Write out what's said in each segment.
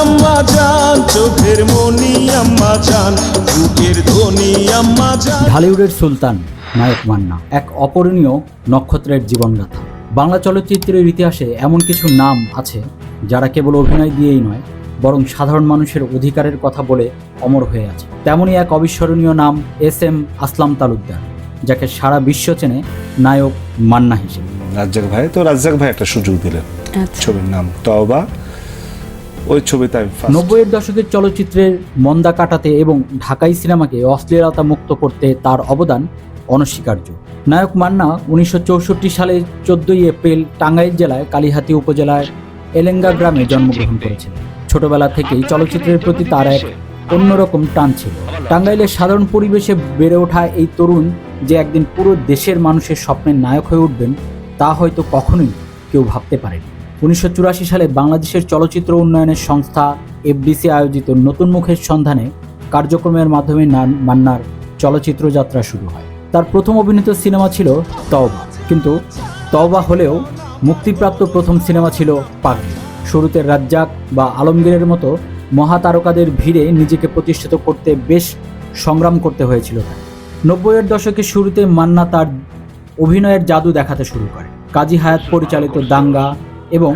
আম্মা জান, চোখের মনি আম্মা জান, বুকের ধ্বনি আম্মা জান। ঢালিউডের সুলতান নায়ক মান্না এক অপূরণীয় নক্ষত্রের জীবনগাথা। বাংলা চলচ্চিত্রের ইতিহাসে এমন কিছু নাম আছে যারা কেবল অভিনয় দিয়েই নয়, বরং সাধারণ মানুষের অধিকারের কথা বলে অমর হয়ে আছে। তেমনই এক অবিস্মরণীয় নাম এস.এম. আসলাম তালুকদার, যাকে সারা বিশ্ব চেনে নায়ক মান্না হিসেবে। রাজ্জাক ভাই একটা সুযোগ দিলেন, ছবির নাম তওবা। ওই ছবিতে 90-এর দশকের চলচ্চিত্রের মন্দা কাটাতে এবং ঢাকাই সিনেমাকে অশ্লীলতা মুক্ত করতে তার অবদান অনস্বীকার্য। নায়ক মান্না 1964 সালে 14 এপ্রিল টাঙ্গাইল জেলায় কালিহাতী উপজেলার এলেঙ্গা গ্রামে জন্মগ্রহণ করেছিলেন। ছোটবেলা থেকেই চলচ্চিত্রের প্রতি তার এক অন্যরকম টান ছিল। টাঙ্গাইলের সাধারণ পরিবেশে বেড়ে ওঠা এই তরুণ যে একদিন পুরো দেশের মানুষের স্বপ্নের নায়ক হয়ে উঠবেন, তা হয়তো কখনোই কেউ ভাবতে পারেনি। 1984 সালে বাংলাদেশের চলচ্চিত্র উন্নয়নের সংস্থা এফডিসি আয়োজিত নতুন মুখের সন্ধানে কার্যক্রমের মাধ্যমে মান্নার চলচ্চিত্র যাত্রা শুরু হয়। তার প্রথম অভিনীত সিনেমা ছিল তওবা, কিন্তু তওবা হলেও মুক্তিপ্রাপ্ত প্রথম সিনেমা ছিল পাগলি। শুরুতে রাজ্জাক বা আলমগীরের মতো মহাতারকাদের ভিড়ে নিজেকে প্রতিষ্ঠিত করতে বেশ সংগ্রাম করতে হয়েছিল তার। 90-এর দশকের শুরুতে মান্না তার অভিনয়ের জাদু দেখাতে শুরু করে। কাজী হায়াত পরিচালিত দাঙ্গা এবং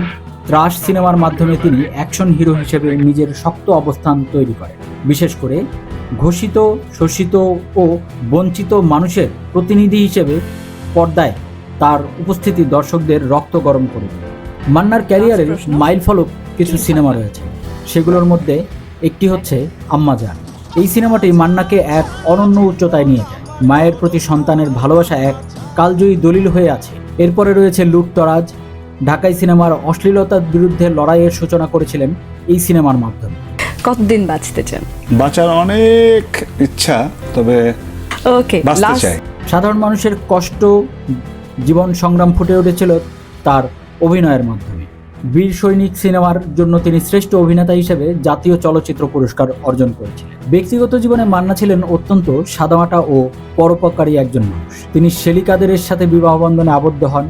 ত্রাস সিনেমার মাধ্যমে তিনি অ্যাকশন হিরো হিসেবে নিজের শক্ত অবস্থান তৈরি করেন। বিশেষ করে ঘোষিত, শোষিত ও বঞ্চিত মানুষের প্রতিনিধি হিসেবে পর্দায় তার উপস্থিতি দর্শকদের রক্ত গরম করে দেয়। মান্নার ক্যারিয়ারের মাইলফলক কিছু সিনেমা রয়েছে, সেগুলোর মধ্যে একটি হচ্ছে আম্মা জান। এই সিনেমাটি মান্নাকে এক অনন্য উচ্চতায় নিয়ে যায়। মায়ের প্রতি সন্তানের ভালোবাসা এক কালজয়ী দলিল হয়ে আছে। এরপরে রয়েছে লুটতরাজ। ঢাকাই সিনেমার অশ্লীলতার বিরুদ্ধে লড়াইয়ের সূচনা করেছিলেন এই সিনেমার মাধ্যমে। কতদিন বাঁচতে চান? বাঁচার অনেক ইচ্ছা, তবে ওকে, বাঁচতে চাই। সাধারণ মানুষের কষ্ট, জীবন সংগ্রাম ফুটে উঠেছিল তার অভিনয়ের মাধ্যমে। বীর সৈনিক সিনেমার জন্য তিনি শ্রেষ্ঠ অভিনেতা হিসেবে জাতীয় চলচ্চিত্র পুরস্কার অর্জন করেছিলেন। ব্যক্তিগত জীবনে মান্না ছিলেন অত্যন্ত সাদামাটা ও পরোপকারী একজন মানুষ। তিনি শেলি কাদেরের সাথে বিবাহ বন্ধনে আবদ্ধ হন।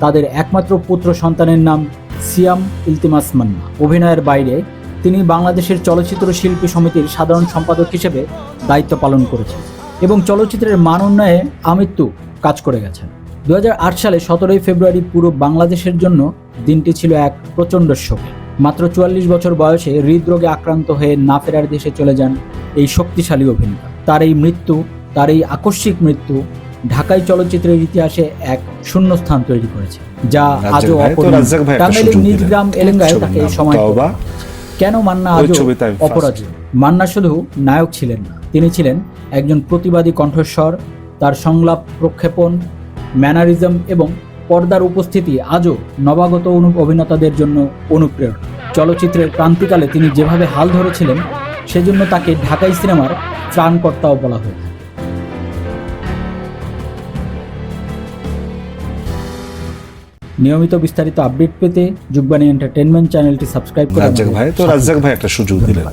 তাদের একমাত্র পুত্র সন্তানের নাম সিয়াম ইলতিমাস মান্না। অভিনয়ের বাইরে তিনি বাংলাদেশের চলচ্চিত্র শিল্পী সমিতির সাধারণ সম্পাদক হিসেবে দায়িত্ব পালন করেছেন এবং চলচ্চিত্রের মান উন্নয়নে আমৃত্যু কাজ করে গেছেন। 2008 সালে 17 ফেব্রুয়ারি পুরো বাংলাদেশের জন্য দিনটি ছিল এক প্রচণ্ড শোকের। মাত্র 44 বছর বয়সে হৃদরোগে আক্রান্ত হয়ে না ফেরার দেশে চলে যান এই শক্তিশালী অভিনেতা। তার এই মৃত্যু, তার এই আকস্মিক মৃত্যু ঢাকাই চলচ্চিত্রের ইতিহাসে এক শূন্যস্থান তৈরি করেছে, যা আজও অপরিণত। টাঙ্গাইলের নিজ গ্রাম এলেঙ্গায় তাকে সময় কেন মান্না আজও অপরাজেয়? মান্না শুধু নায়ক ছিলেন না, তিনি ছিলেন একজন প্রতিবাদী কণ্ঠস্বর। তার সংলাপ, প্রক্ষেপণ, ম্যানারিজম এবং পর্দার উপস্থিতি আজও নবাগত অভিনেতাদের জন্য অনুপ্রেরণা। চলচ্চিত্রের ক্রান্তিকালে তিনি যেভাবে হাল ধরেছিলেন, সেজন্য তাকে ঢাকাই সিনেমার ত্রাণকর্তাও বলা হয়ে থাকে। নিয়মিত বিস্তারিত আপডেট পেতে যুগবাণী এন্টারটেইনমেন্ট চ্যানেলটি সাবস্ক্রাইব করে রাজ্জাক ভাই একটা সুযোগ দিলেন।